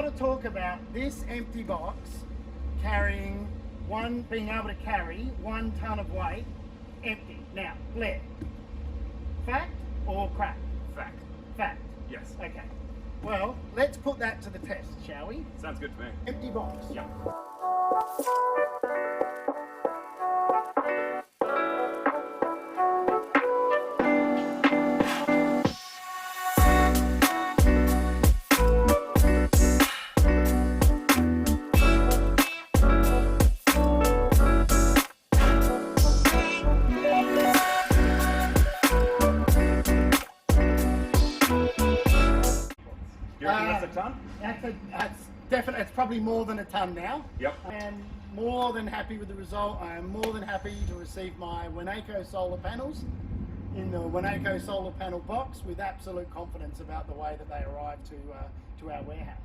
lot of talk about this empty box being able to carry 1 ton of weight empty. Now, Blair, fact or crack? Fact. Fact. Yes. Okay. Well, let's put that to the test, shall we? Sounds good to me. Empty box. Yep. You reckon that's a ton? That's definitely, it's probably more than a ton now. Yep. I am more than happy with the result. I am more than happy to receive my WINAICO solar panels in the WINAICO solar panel box with absolute confidence about the way that they arrive to our warehouse.